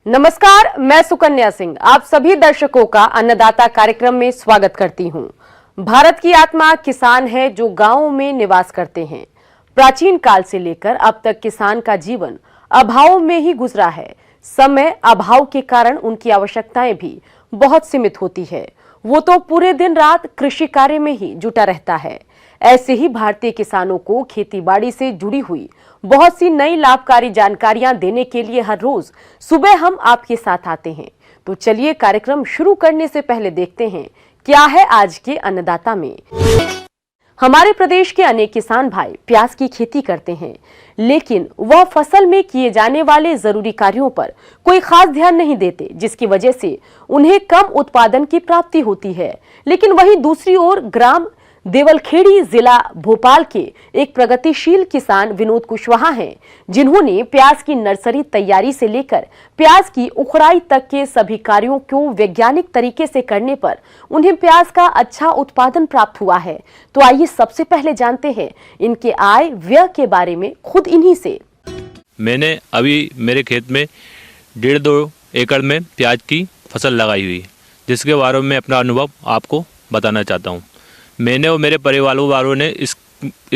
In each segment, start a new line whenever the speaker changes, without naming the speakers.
नमस्कार, मैं सुकन्या सिंह आप सभी दर्शकों का अन्नदाता कार्यक्रम में स्वागत करती हूं। भारत की आत्मा किसान है जो गांवों में निवास करते हैं। प्राचीन काल से लेकर अब तक किसान का जीवन अभाव में ही गुजरा है। समय अभाव के कारण उनकी आवश्यकताएं भी बहुत सीमित होती है। वो तो पूरे दिन रात कृषि कार्य में ही जुटा रहता है। ऐसे ही भारतीय किसानों को खेतीबाड़ी से जुड़ी हुई बहुत सी नई लाभकारी जानकारियां देने के लिए हर रोज सुबह हम आपके साथ आते हैं। तो चलिए कार्यक्रम शुरू करने से पहले देखते हैं क्या है आज के अन्नदाता में। हमारे प्रदेश के अनेक किसान भाई प्याज की खेती करते हैं, लेकिन वह फसल में किए जाने वाले जरूरी कार्यों पर कोई खास ध्यान नहीं देते, जिसकी वजह से उन्हें कम उत्पादन की प्राप्ति होती है। लेकिन वहीं दूसरी ओर ग्राम देवलखेड़ी जिला भोपाल के एक प्रगतिशील किसान विनोद कुशवाहा हैं, जिन्होंने प्याज की नर्सरी तैयारी से लेकर प्याज की उखड़ाई तक के सभी कार्यों को वैज्ञानिक तरीके से करने पर उन्हें प्याज का अच्छा उत्पादन प्राप्त हुआ है। तो आइए सबसे पहले जानते हैं इनके आय व्यय के बारे में खुद इन्हीं से।
मैंने अभी मेरे खेत में 1.5-2 एकड़ में प्याज की फसल लगाई हुई है, जिसके बारे में अपना अनुभव आपको बताना चाहता हूँ। मैंने और मेरे परिवार वालों ने इस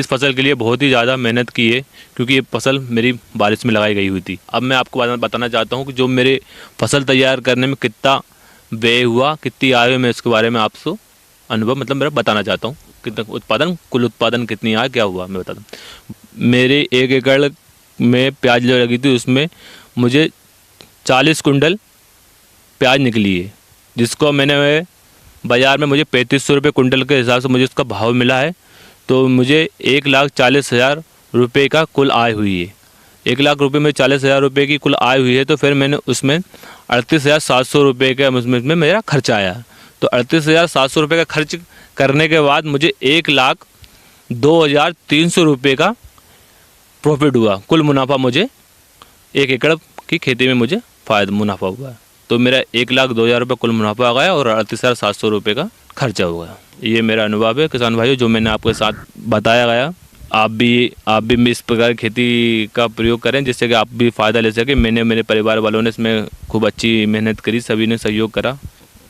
फसल के लिए बहुत ही ज़्यादा मेहनत की है, क्योंकि ये फसल मेरी बारिश में लगाई गई हुई थी। अब मैं आपको बताना चाहता हूँ कि जो मेरे फसल तैयार करने में कितना व्यय हुआ, कितनी आय हुई, मैं इसके बारे में आपसे अनुभव मेरा बताना चाहता हूँ। कितना कुल उत्पादन कितनी आय क्या हुआ मैं बताता हूँ। मेरे 1 एकड़ में प्याज लगी थी, उसमें मुझे 40 कुंटल प्याज निकली है, जिसको मैंने बाज़ार में मुझे 3500 रुपये कुंटल के हिसाब से मुझे उसका भाव मिला है। तो मुझे 1,40,000 रुपये का कुल आय हुई है। 1 लाख रुपये में 40,000 रुपये की कुल आय हुई है। तो फिर मैंने उसमें 38,700 रुपये का उसमें मेरा खर्चा आया। तो 38,700 रुपये का खर्च करने के बाद मुझे 1,02,300 रुपये का प्रॉफिट हुआ। कुल मुनाफा मुझे 1 एकड़ की खेती में मुझे मुनाफा हुआ। तो मेरा 1,02,000 रुपये कुल मुनाफा आ गया और 38,700 रुपये का खर्चा हुआ। ये मेरा अनुभव है किसान भाइयों, जो मैंने आपके साथ बताया गया। आप भी इस प्रकार खेती का प्रयोग करें, जिससे कि आप भी फ़ायदा ले सकें। मैंने मेरे परिवार वालों ने इसमें खूब अच्छी मेहनत करी, सभी ने सहयोग करा,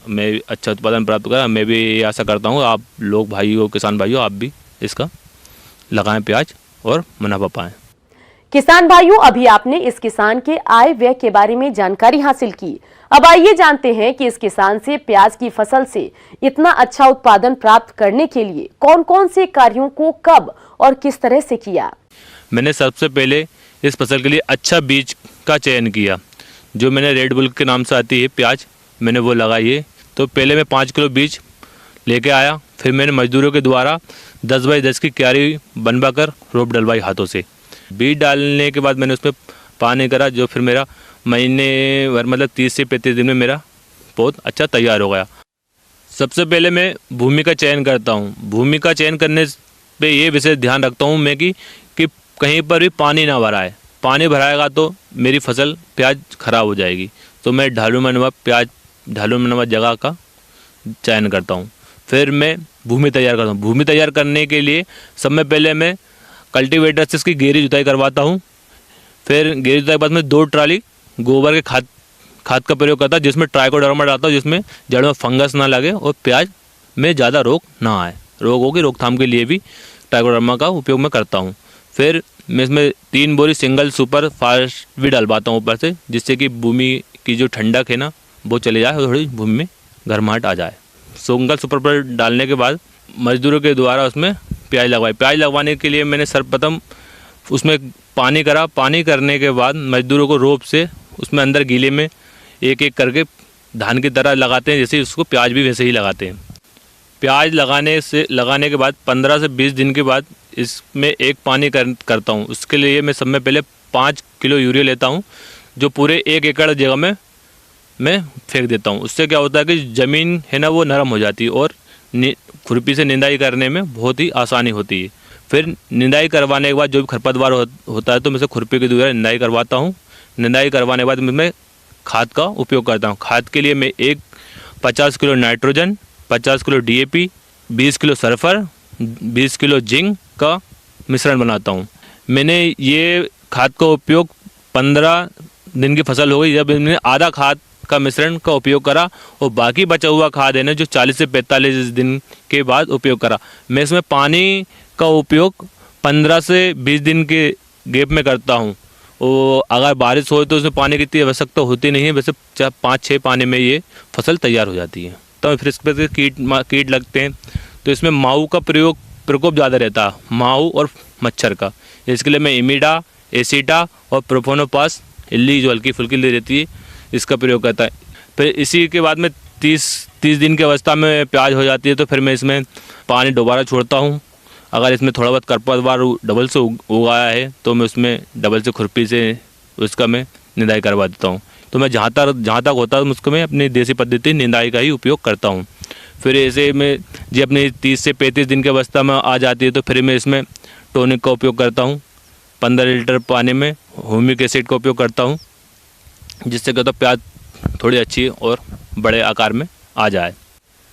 मैं अच्छा उत्पादन प्राप्त करा। मैं भी ये आशा करता हूँ आप लोग भाइयों, किसान भाइयों, आप भी इसका लगाएं प्याज और मुनाफा पाएँ।
किसान भाइयों, अभी आपने इस किसान के आय व्यय के बारे में जानकारी हासिल की। अब आइए जानते हैं कि इस किसान से प्याज की फसल से इतना अच्छा उत्पादन प्राप्त करने के लिए कौन कौन से कार्यों को कब और किस तरह से किया।
मैंने सबसे पहले इस फसल के लिए अच्छा बीज का चयन किया, जो मैंने रेड बुल के नाम से आती है प्याज, मैंने वो लगाई है। तो पहले मैं 5 किलो बीज लेके आया, फिर मैंने मजदूरों के द्वारा 10 बाई 10 की क्यारी बनवा कर रोप डलवाई हाथों से। बीज डालने के बाद मैंने उसमें पानी करा, जो फिर मेरा महीने भर 30 से 35 दिन में मेरा पौध अच्छा तैयार हो गया। सबसे पहले मैं भूमि का चयन करता हूँ। भूमि का चयन करने पे ये विशेष ध्यान रखता हूँ मैं कि कहीं पर भी पानी ना भराए। पानी भराएगा तो मेरी फसल प्याज खराब हो जाएगी। तो मैं ढालू मनवा जगह का चयन करता हूँ। फिर मैं भूमि तैयार करता हूँ। भूमि तैयार करने के लिए सबसे पहले मैं कल्टीवेटर से इसकी गहरी जुताई करवाता हूँ। फिर गहरी जुताई के बाद में 2 ट्राली गोबर के खाद का प्रयोग करता हूँ, जिसमें ट्राइकोडर्मा डालता हूँ, जिसमें जड़ में फंगस ना लगे और प्याज में ज़्यादा रोग ना आए। रोगों की रोकथाम के लिए भी ट्राइकोडर्मा का उपयोग मैं करता हूँ। फिर मैं इसमें 3 बोरी सिंगल सुपर फास्ट भी डलवाता हूँ ऊपर से, जिससे कि भूमि की जो ठंडक है ना वो चले जाए और थोड़ी भूमि में गर्माहट आ जाए। सिंगल सुपर पर डालने के बाद मजदूरों के द्वारा उसमें प्याज लगवाई। प्याज लगवाने के लिए मैंने सर्वप्रथम उसमें पानी करा। पानी करने के बाद मजदूरों को रोप से उसमें अंदर गीले में एक एक करके धान की तरह लगाते हैं, जैसे उसको प्याज भी वैसे ही लगाते हैं। प्याज लगाने के बाद 15 से 20 दिन के बाद इसमें एक पानी करता हूँ। उसके लिए मैं सबसे पहले 5 किलो यूरिया लेता हूँ, जो पूरे 1 एकड़ जगह में मैं फेंक देता हूँ। उससे क्या होता है कि ज़मीन है ना वो नरम हो जाती है और खुरपी से निंदाई करने में बहुत ही आसानी होती है। फिर निंदाई करवाने के बाद जो भी खरपतवार होता है तो मैं इसे खुरपी के द्वारा निंदाई करवाता हूँ। निंदाई करवाने के बाद मैं खाद का उपयोग करता हूँ। खाद के लिए मैं 50 kilo nitrogen, 50 kilo DAP, 20 kilo sulphur, 20 kilo zinc का मिश्रण बनाता हूँ। मैंने ये खाद का उपयोग 15 दिन की फसल हो गई जब इन्होंने आधा खाद का मिश्रण का उपयोग करा और बाकी बचा हुआ खाद है ना जो 40 से 45 दिन के बाद उपयोग करा। मैं इसमें पानी का उपयोग 15 से 20 दिन के गैप में करता हूँ। और अगर बारिश हो तो उसमें पानी की इतनी आवश्यकता होती नहीं है, वैसे 5-6 पानी में ये फसल तैयार हो जाती है। तो फिर इस पर कीट लगते हैं तो इसमें माहू का प्रकोप ज़्यादा रहता है, माहू और मच्छर का। इसके लिए मैं इमिडा, एसिटा और प्रोफोनोपास इल्ली जो हल्की फुल्की ले रहती है इसका प्रयोग करता है। फिर इसी के बाद में 30 दिन की अवस्था में प्याज हो जाती है तो फिर मैं इसमें पानी दोबारा छोड़ता हूँ। अगर इसमें थोड़ा बहुत खरपतवार डबल से उगाया है तो मैं उसमें डबल से खुरपी से उसका मैं निंदाई करवा देता हूँ। तो मैं जहाँ तक होता है उसको मैं अपनी देसी पद्धति निंदाई का ही उपयोग करता हूँ। फिर ऐसे में जी अपनी 30 से 35 दिन की अवस्था में आ जाती है तो फिर मैं इसमें टॉनिक का उपयोग करता हूँ। 15 लीटर पानी में ह्यूमिक एसिड का उपयोग करता हूँ, जिससे क्या होता है प्याज थोड़ी अच्छी और बड़े आकार में आ जाए।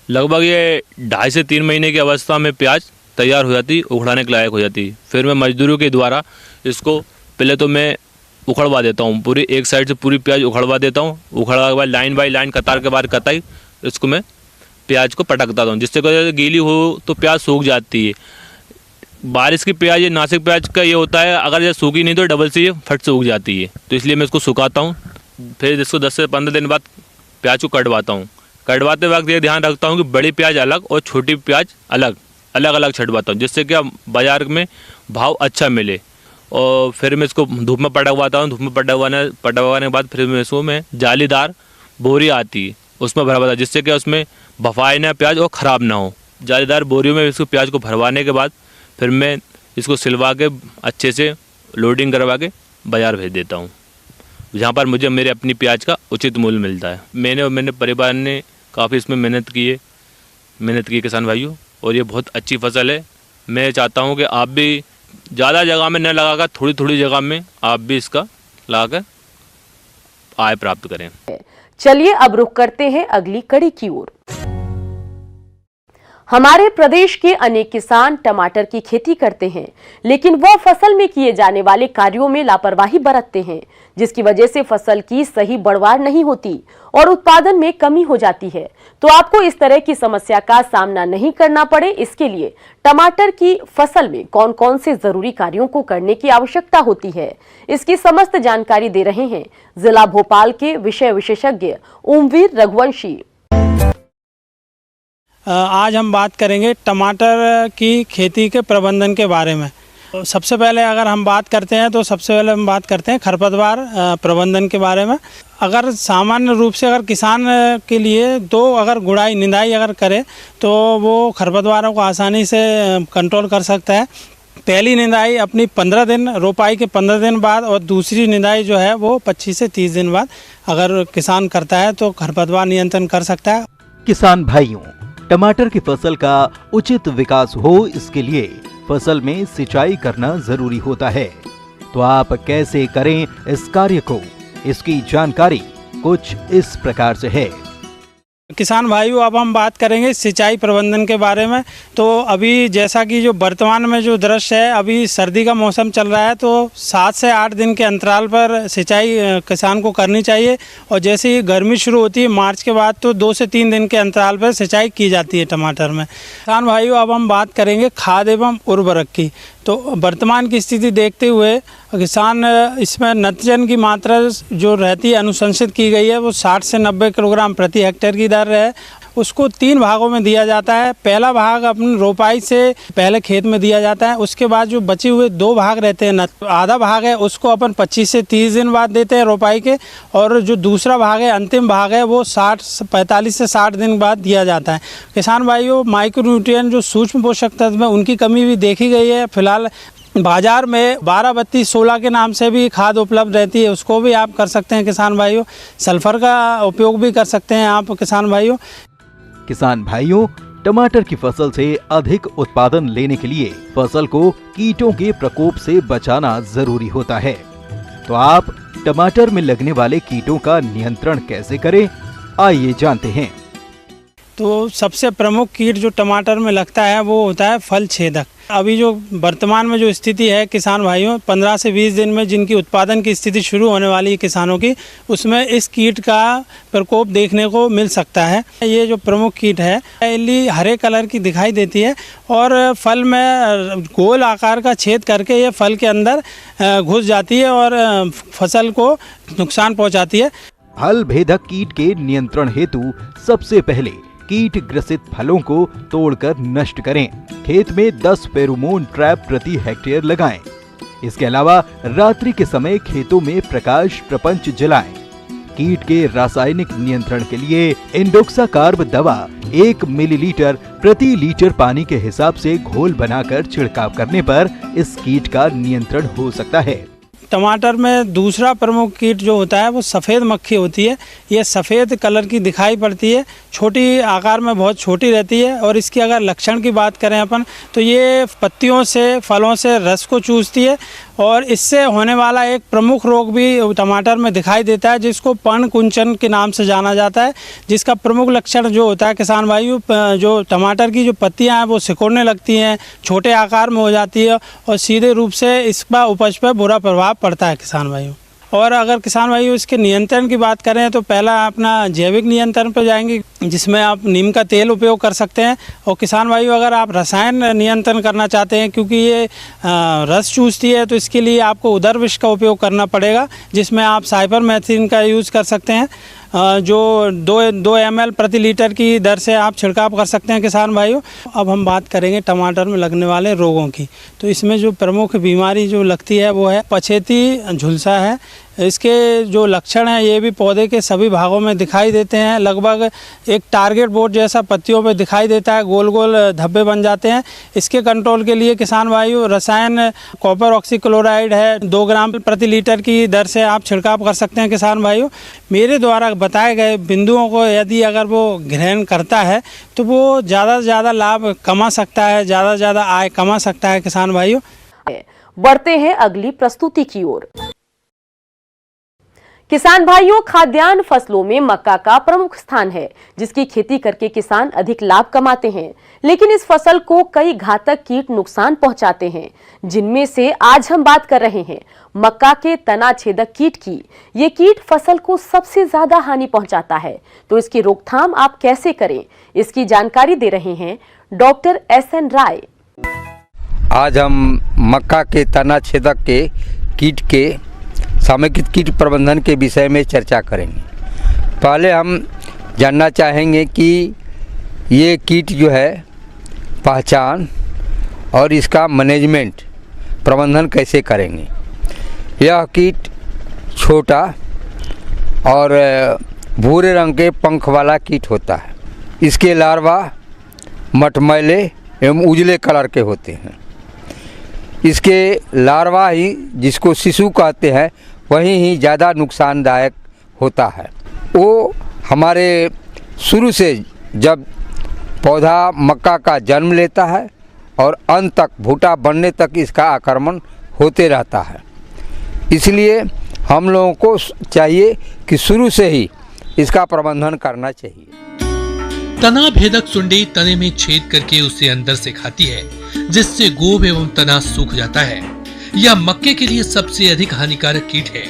लगभग ये 2.5 से 3 महीने की अवस्था में प्याज तैयार हो जाती, उखड़ाने के लायक हो जाती। फिर मैं मजदूरों के द्वारा इसको पहले तो मैं उखड़वा देता हूँ, पूरी एक साइड से पूरी प्याज उखड़वा देता हूँ। उखड़वा के बाद लाइन बाई लाइन कतार के बाद कताई इसको मैं प्याज को पटकता हूँ, जिससे क्या गीली हो तो प्याज सूख जाती है। बारिश की प्याज, ये नासिक प्याज का ये होता है, अगर ये सूखी नहीं तो डबल से ये फट सूख जाती है। तो इसलिए मैं इसको सुखाता हूँ। फिर इसको 10 से 15 दिन बाद प्याज को कटवाता हूँ। कटवाते वक्त ये ध्यान रखता हूँ कि बड़ी प्याज अलग और छोटी प्याज अलग छटवाता हूँ, जिससे क्या बाज़ार में भाव अच्छा मिले। और फिर मैं इसको धूप में पटकवाता हूँ। धूप में पटकवाने के बाद फिर मैं इसको मैं जालीदार बोरी आती है उसमें भरवाता, जिससे क्या उसमें भफाए ना प्याज और ख़राब ना हो। जालीदार बोरियों में इसको प्याज को भरवाने के बाद फिर मैं इसको सिलवा के अच्छे से लोडिंग करवा के बाज़ार भेज देता हूँ, जहाँ पर मुझे मेरे अपनी प्याज का उचित मूल्य मिलता है। मैंने और मेरे परिवार ने काफ़ी इसमें मेहनत की किसान भाइयों, और ये बहुत अच्छी फसल है। मैं चाहता हूँ कि आप भी ज़्यादा जगह में न लगाकर थोड़ी जगह में आप भी इसका लगाकर आय प्राप्त करें।
चलिए अब रुख करते हैं अगली कड़ी की ओर। हमारे प्रदेश के अनेक किसान टमाटर की खेती करते हैं, लेकिन वह फसल में किए जाने वाले कार्यों में लापरवाही बरतते हैं, जिसकी वजह से फसल की सही बढ़वार नहीं होती और उत्पादन में कमी हो जाती है। तो आपको इस तरह की समस्या का सामना नहीं करना पड़े, इसके लिए टमाटर की फसल में कौन कौन से जरूरी कार्यों को करने की आवश्यकता होती है, इसकी समस्त जानकारी दे रहे हैं जिला भोपाल के विषय विशेषज्ञ ओमवीर रघुवंशी।
आज हम बात करेंगे टमाटर की खेती के प्रबंधन के बारे में। सबसे पहले अगर हम बात करते हैं तो सबसे पहले हम बात करते हैं खरपतवार प्रबंधन के बारे में। अगर सामान्य रूप से अगर किसान के लिए तो अगर गुड़ाई निंदाई अगर करे तो वो खरपतवारों को आसानी से कंट्रोल कर सकता है। पहली निंदाई अपनी 15 दिन, रोपाई के 15 दिन बाद, और दूसरी निंदाई जो है वो 25 से 30 दिन बाद अगर किसान करता है तो खरपतवार नियंत्रण कर सकता है।
किसान भाइयों, टमाटर की फसल का उचित विकास हो, इसके लिए फसल में सिंचाई करना जरूरी होता है। तो आप कैसे करें इस कार्य को, इसकी जानकारी कुछ इस प्रकार से है।
किसान भाइयों, अब हम बात करेंगे सिंचाई प्रबंधन के बारे में। तो अभी जैसा कि जो वर्तमान में जो दृश्य है, अभी सर्दी का मौसम चल रहा है तो 7 से 8 दिन के अंतराल पर सिंचाई किसान को करनी चाहिए, और जैसे ही गर्मी शुरू होती है मार्च के बाद तो 2 से 3 दिन के अंतराल पर सिंचाई की जाती है टमाटर में। किसान भाइयों, अब हम बात करेंगे खाद एवं उर्वरक की। तो वर्तमान की स्थिति देखते हुए किसान इसमें नाइट्रोजन की मात्रा जो रहती है अनुशंसित की गई है वो 60 से 90 किलोग्राम प्रति हेक्टेयर की दर है। उसको 3 भागों में दिया जाता है। पहला भाग अपनी रोपाई से पहले खेत में दिया जाता है, उसके बाद जो बचे हुए 2 भाग रहते हैं, आधा भाग है उसको अपन 25 से 30 दिन बाद देते हैं रोपाई के, और जो दूसरा भाग है, अंतिम भाग है, वो 45 से 60 दिन बाद दिया जाता है। किसान भाइयों, माइक्रोन्यूट्रिएंट जो सूक्ष्म पोषक तत्व है उनकी कमी भी देखी गई है। फिलहाल बाजार में 12-32-16 के नाम से भी खाद उपलब्ध रहती है, उसको भी आप कर सकते हैं किसान भाइयों। सल्फर का उपयोग भी कर सकते हैं आप किसान भाइयों।
किसान भाइयों, टमाटर की फसल से अधिक उत्पादन लेने के लिए फसल को कीटों के प्रकोप से बचाना जरूरी होता है। तो आप टमाटर में लगने वाले कीटों का नियंत्रण कैसे करें, आइए जानते हैं।
तो सबसे प्रमुख कीट जो टमाटर में लगता है वो होता है फल छेदक। अभी जो वर्तमान में जो स्थिति है किसान भाइयों, 15 से 20 दिन में जिनकी उत्पादन की स्थिति शुरू होने वाली है किसानों की, उसमें इस कीट का प्रकोप देखने को मिल सकता है। ये जो प्रमुख कीट है इल्ली हरे कलर की दिखाई देती है और फल में गोल आकार का छेद करके ये फल के अंदर घुस जाती है और फसल को नुकसान पहुंचाती है।
फल भेदक कीट के नियंत्रण हेतु सबसे पहले कीट ग्रसित फलों को तोड़कर नष्ट करें। खेत में 10 फेरोमोन ट्रैप प्रति हेक्टेयर लगाएं। इसके अलावा रात्रि के समय खेतों में प्रकाश प्रपंच जलाएं। कीट के रासायनिक नियंत्रण के लिए इंडोक्साकार्ब दवा 1 मिलीलीटर प्रति लीटर पानी के हिसाब से घोल बनाकर छिड़काव करने पर इस कीट का नियंत्रण हो सकता है।
टमाटर में दूसरा प्रमुख कीट जो होता है वो सफ़ेद मक्खी होती है। ये सफ़ेद कलर की दिखाई पड़ती है, छोटी आकार में बहुत छोटी रहती है और इसकी अगर लक्षण की बात करें अपन तो ये पत्तियों से फलों से रस को चूसती है और इससे होने वाला एक प्रमुख रोग भी टमाटर में दिखाई देता है जिसको पर्ण कुंचन के नाम से जाना जाता है, जिसका प्रमुख लक्षण जो होता है किसान भाइयों, जो टमाटर की जो पत्तियां हैं वो सिकुड़ने लगती हैं, छोटे आकार में हो जाती है और सीधे रूप से इसका उपज पर बुरा प्रभाव पड़ता है किसान भाइयों। और अगर किसान भाइयों इसके नियंत्रण की बात करें तो पहला अपना जैविक नियंत्रण पर जाएंगे जिसमें आप नीम का तेल उपयोग कर सकते हैं। और किसान भाइयों अगर आप रसायन नियंत्रण करना चाहते हैं क्योंकि ये रस चूसती है तो इसके लिए आपको उदर विष का उपयोग करना पड़ेगा, जिसमें आप साइपरमेथ्रिन का यूज़ कर सकते हैं जो 2 ml प्रति लीटर की दर से आप छिड़काव कर सकते हैं किसान भाइयों। अब हम बात करेंगे टमाटर में लगने वाले रोगों की। तो इसमें जो प्रमुख बीमारी जो लगती है वो है पछेती झुलसा है। इसके जो लक्षण हैं ये भी पौधे के सभी भागों में दिखाई देते हैं। लगभग एक टारगेट बोर्ड जैसा पत्तियों पे दिखाई देता है, गोल गोल धब्बे बन जाते हैं। इसके कंट्रोल के लिए किसान भाइयों रसायन कॉपर ऑक्सीक्लोराइड है 2 ग्राम प्रति लीटर की दर से आप छिड़काव कर सकते हैं किसान भाइयों। मेरे द्वारा बताए गए बिंदुओं को यदि अगर वो ग्रहण करता है तो वो ज़्यादा से ज़्यादा लाभ कमा सकता है, ज़्यादा से ज़्यादा आय कमा सकता है किसान भाइयों।
बढ़ते हैं अगली प्रस्तुति की ओर। किसान भाइयों, खाद्यान्न फसलों में मक्का का प्रमुख स्थान है जिसकी खेती करके किसान अधिक लाभ कमाते हैं। लेकिन इस फसल को कई घातक कीट नुकसान पहुंचाते हैं, जिनमें से आज हम बात कर रहे हैं मक्का के तना छेदक कीट की। ये कीट फसल को सबसे ज्यादा हानि पहुंचाता है, तो इसकी रोकथाम आप कैसे करें, इसकी जानकारी दे रहे हैं डॉक्टर SN राय।
आज हम मक्का के तना छेदक के कीट के समेकित कीट प्रबंधन के विषय में चर्चा करेंगे। पहले हम जानना चाहेंगे कि ये कीट जो है पहचान और इसका मैनेजमेंट प्रबंधन कैसे करेंगे। यह कीट छोटा और भूरे रंग के पंख वाला कीट होता है। इसके लार्वा मटमैले एवं उजले कलर के होते हैं। इसके लार्वा ही जिसको शिशु कहते हैं वही ही ज़्यादा नुकसानदायक होता है। वो हमारे शुरू से जब पौधा मक्का का जन्म लेता है और अंत तक भुट्टा बनने तक इसका आक्रमण होते रहता है। इसलिए हम लोगों को चाहिए कि शुरू से ही इसका प्रबंधन करना चाहिए।
तना भेदक सुंडी तने में छेद करके उसे अंदर से खाती है, जिससे गोब एवं तना सूख जाता है। यह मक्के के लिए सबसे अधिक हानिकारक कीट है।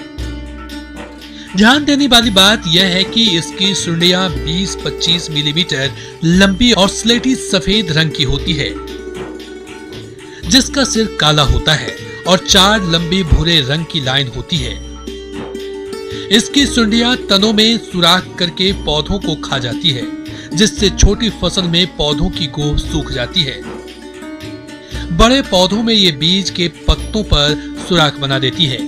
ध्यान देने वाली बात यह है कि इसकी सुंडियां 20-25 मिलीमीटर लंबी और स्लेटी सफेद रंग की होती है, जिसका सिर काला होता है और 4 लंबी भूरे रंग की लाइन होती है। इसकी सुंडियां तनों में सुराख करके पौधों को खा जाती है, जिससे छोटी फसल में पौधों की गोब सूख जाती है। बड़े पौधों में ये बीज के पत्तों पर सुराख बना देती है।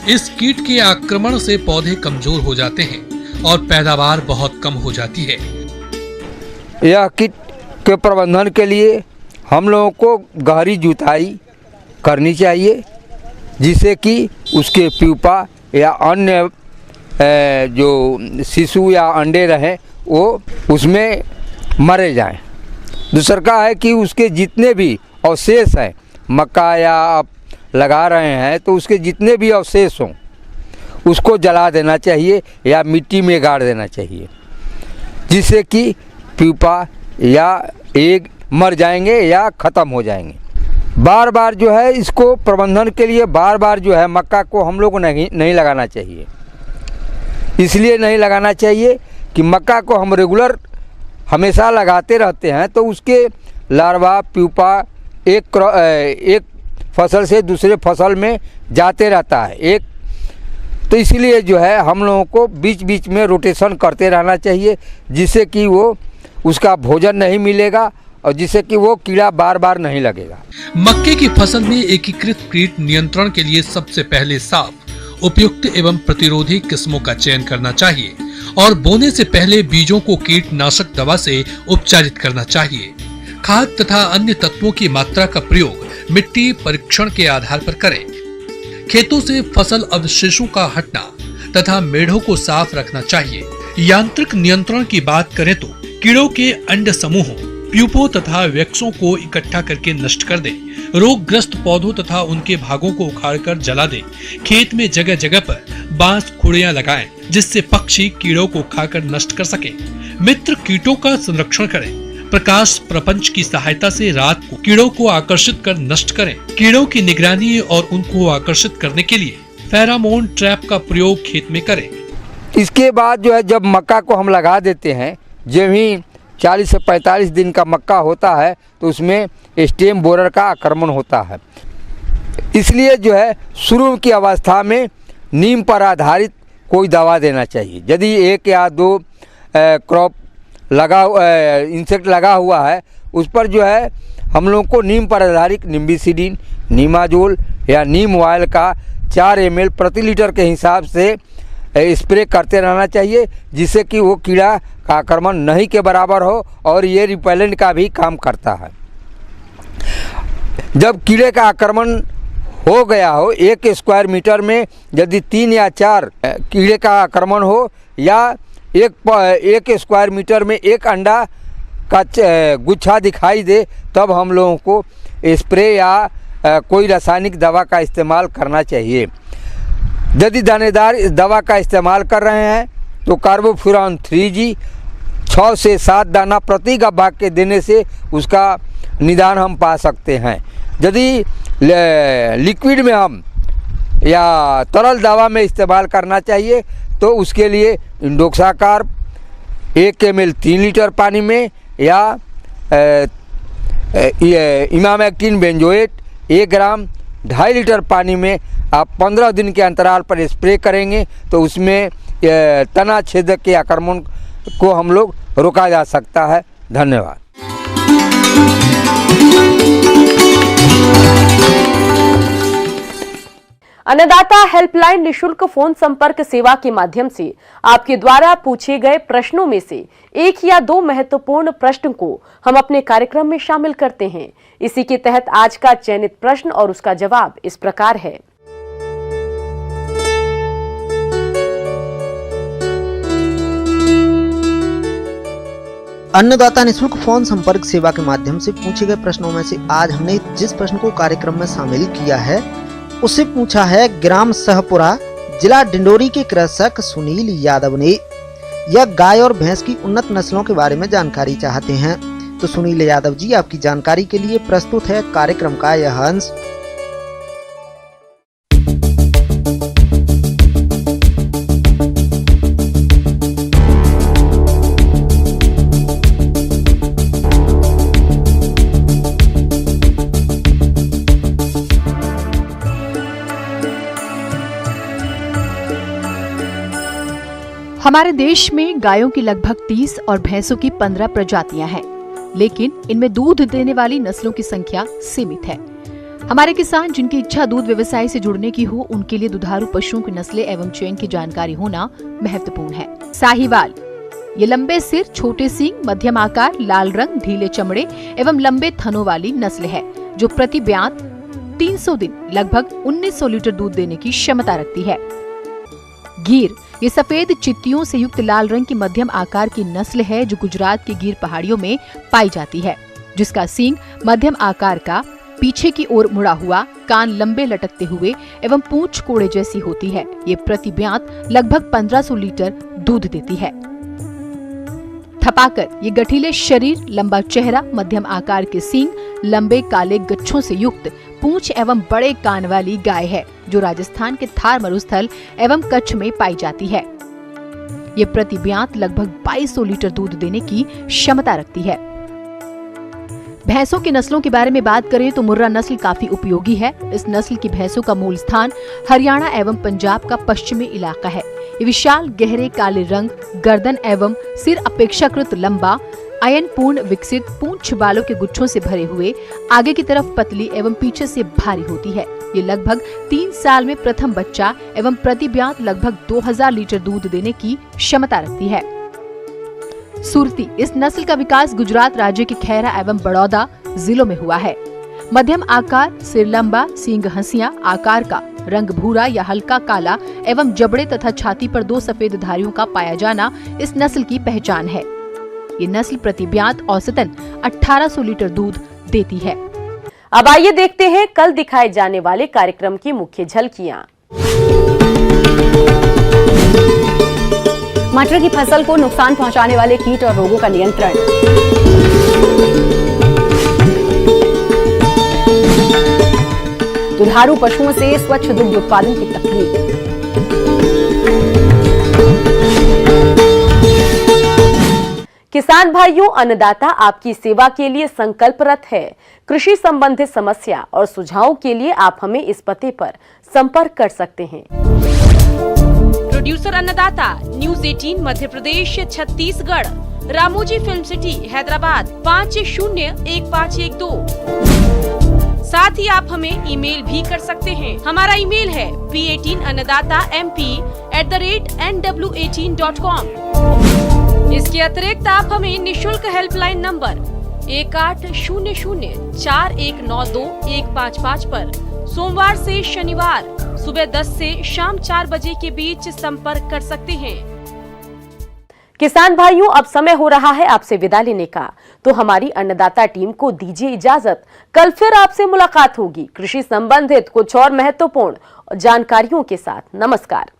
इस कीट के आक्रमण से पौधे कमजोर हो जाते हैं और पैदावार बहुत कम हो जाती है।
यह कीट के प्रबंधन के लिए हम लोगों को गहरी जुताई करनी चाहिए, जिससे कि उसके प्यूपा या अन्य जो शिशु या अंडे रहें वो उसमें मरे जाएं। दूसरा है कि उसके जितने भी अवशेष हैं, मक्का या आप लगा रहे हैं तो उसके जितने भी अवशेष हों उसको जला देना चाहिए या मिट्टी में गाड़ देना चाहिए, जिससे कि प्यूपा या एग मर जाएंगे या ख़त्म हो जाएंगे। बार बार जो है इसको प्रबंधन के लिए बार बार जो है मक्का को हम लोग को नहीं लगाना चाहिए। इसलिए नहीं लगाना चाहिए कि मक्का को हम रेगुलर हमेशा लगाते रहते हैं तो उसके लार्वा प्यूपा एक फसल से दूसरे फसल में जाते रहता है तो इसलिए जो है हम लोगों को बीच बीच में रोटेशन करते रहना चाहिए, जिससे कि वो उसका भोजन नहीं मिलेगा और जिससे कि वो कीड़ा बार बार नहीं लगेगा।
मक्के की फसल में एकीकृत कीट नियंत्रण के लिए सबसे पहले साफ, उपयुक्त एवं प्रतिरोधी किस्मों का चयन करना चाहिए और बोने से पहले बीजों को कीटनाशक दवा से उपचारित करना चाहिए। खाद तथा अन्य तत्वों की मात्रा का प्रयोग मिट्टी परीक्षण के आधार पर करें। खेतों से फसल अवशेषों का हटना तथा मेढ़ों को साफ रखना चाहिए। यांत्रिक नियंत्रण की बात करें तो कीड़ों के अंड समूहों, प्यूपों तथा वैक्सों को इकट्ठा करके नष्ट कर दें। रोगग्रस्त पौधों तथा उनके भागों को उखाड़कर जला दें। खेत में जगह जगह पर बांस खुड़ियां लगाएं, जिससे पक्षी कीड़ों को खाकर नष्ट कर सकें। मित्र कीटों का संरक्षण करें। प्रकाश प्रपंच की सहायता से रात को कीड़ों को आकर्षित कर नष्ट करें। कीड़ों की निगरानी और उनको आकर्षित करने के लिए फेरामोन ट्रैप का प्रयोग खेत में करें।
इसके बाद जो है जब मक्का को हम लगा देते हैं, जब ही 40 से 45 दिन का मक्का होता है तो उसमें स्टेम बोरर का आक्रमण होता है। इसलिए जो है शुरू की अवस्था में नीम पर आधारित कोई दवा देना चाहिए। यदि 1 या 2 क्रॉप इंसेक्ट लगा हुआ है, उस पर जो है हम लोग को नीम पर आधारित निम्बिसिडिन, नीमाजोल या नीम ऑयल का 4 ml प्रति लीटर के हिसाब से स्प्रे करते रहना चाहिए, जिससे कि वो कीड़ा का आक्रमण नहीं के बराबर हो और ये रिपेलेंट का भी काम करता है। जब कीड़े का आक्रमण हो गया हो, 1 स्क्वायर मीटर में यदि 3 या 4 कीड़े का आक्रमण हो या 1 स्क्वायर मीटर में 1 अंडा का गुच्छा दिखाई दे, तब हम लोगों को स्प्रे या कोई रासायनिक दवा का इस्तेमाल करना चाहिए। यदि दानेदार इस दवा का इस्तेमाल कर रहे हैं तो कार्बोफ्यूरॉन 3G 6 से 7 दाना प्रति गब्बा के देने से उसका निदान हम पा सकते हैं। यदि लिक्विड में हम या तरल दवा में इस्तेमाल करना चाहिए तो उसके लिए इंडोक्साकार्ब 1 ml 3 लीटर पानी में या इमामेक्टिन बेंजोएट 1 ग्राम 2.5 लीटर पानी में आप 15 दिन के अंतराल पर स्प्रे करेंगे तो उसमें तना छेदक के आक्रमण को हम लोग रोका जा सकता है। धन्यवाद।
अन्नदाता हेल्पलाइन निशुल्क फोन संपर्क सेवा के माध्यम से आपके द्वारा पूछे गए प्रश्नों में से 1 या 2 महत्वपूर्ण प्रश्न को हम अपने कार्यक्रम में शामिल करते हैं। इसी के तहत आज का चयनित प्रश्न और उसका जवाब इस प्रकार है।
अन्नदाता निःशुल्क फोन संपर्क सेवा के माध्यम से पूछे गए प्रश्नों में से आज हमने जिस प्रश्न को कार्यक्रम में शामिल किया है उसे पूछा है ग्राम सहपुरा, जिला डिंडोरी के कृषक सुनील यादव ने। यह गाय और भैंस की उन्नत नस्लों के बारे में जानकारी चाहते हैं। तो सुनील यादव जी, आपकी जानकारी के लिए प्रस्तुत है कार्यक्रम का यह अंश।
हमारे देश में गायों की लगभग 30 और भैंसों की 15 प्रजातियां हैं, लेकिन इनमें दूध देने वाली नस्लों की संख्या सीमित है। हमारे किसान जिनकी इच्छा दूध व्यवसाय से जुड़ने की हो, उनके लिए दुधारू पशुओं की नस्लें एवं चयन की जानकारी होना महत्वपूर्ण है। साहीवाल, ये लंबे सिर, छोटे सींग, मध्यम आकार, लाल रंग, ढीले चमड़े एवं लंबे थनों वाली नस्ल है, जो प्रति ब्यात 300 दिन लगभग 1900 लीटर दूध देने की क्षमता रखती है। गीर, ये सफेद चित्तियों से युक्त लाल रंग की मध्यम आकार की नस्ल है, जो गुजरात के गीर पहाड़ियों में पाई जाती है, जिसका सींग मध्यम आकार का, पीछे की ओर मुड़ा हुआ, कान लंबे लटकते हुए एवं पूंछ कोड़े जैसी होती है। ये प्रति ब्यात लगभग 1500 लीटर दूध देती है। थपाकर ये गठीले शरीर, लंबा चेहरा, मध्यम आकार के सींग, लंबे काले गच्छों से युक्त पूंछ एवं बड़े कान वाली गाय है, जो राजस्थान के थार मरुस्थल एवं कच्छ में पाई जाती है। ये प्रति ब्यात लगभग 2200 लीटर दूध देने की क्षमता रखती है। भैंसों की नस्लों के बारे में बात करें तो मुर्रा नस्ल काफी उपयोगी है। इस नस्ल की भैंसों का मूल स्थान हरियाणा एवं पंजाब का पश्चिमी इलाका है। ये विशाल गहरे काले रंग, गर्दन एवं सिर अपेक्षाकृत लंबा, आयनपूर्ण विकसित पूंछ बालों के गुच्छों से भरे हुए, आगे की तरफ पतली एवं पीछे से भारी होती है। ये लगभग 3 साल में प्रथम बच्चा एवं प्रति ब्यात लगभग 2000 लीटर दूध देने की क्षमता रखती है। सुरती, इस नस्ल का विकास गुजरात राज्य के खैरा एवं बड़ौदा जिलों में हुआ है। मध्यम आकार, सिर लंबा, सींग हंसिया आकार का, रंग भूरा या हल्का काला एवं जबड़े तथा छाती पर 2 सफेद धारियों का पाया जाना इस नस्ल की पहचान है। ये नस्ल प्रति ब्यात औसतन 1800 लीटर दूध देती है।
अब आइए देखते हैं कल दिखाए जाने वाले कार्यक्रम की मुख्य झलकियां।
मटर की फसल को नुकसान पहुंचाने वाले कीट और रोगों का नियंत्रण। दुधारू पशुओं से स्वच्छ दुग्ध उत्पादन की तकनीक।
किसान भाइयों, अन्नदाता आपकी सेवा के लिए संकल्परत है। कृषि संबंधित समस्या और सुझावों के लिए आप हमें इस पते पर संपर्क कर सकते हैं।
प्रोड्यूसर अन्नदाता, news 18 Madhya Pradesh, Chhattisgarh, Ramoji film city, Hyderabad 501512। साथ ही आप हमें ईमेल भी कर सकते हैं। हमारा ईमेल है p18annadatamp@nw18.com। इसके अतिरिक्त आप हमें निशुल्क हेल्पलाइन नंबर 180041921555 पर सोमवार से शनिवार सुबह 10 से शाम 4 बजे के बीच संपर्क कर सकते हैं।
किसान भाइयों, अब समय हो रहा है आपसे विदा लेने का, तो हमारी अन्नदाता टीम को दीजिए इजाजत। कल फिर आपसे मुलाकात होगी कृषि संबंधित कुछ और महत्वपूर्ण जानकारियों के साथ। नमस्कार।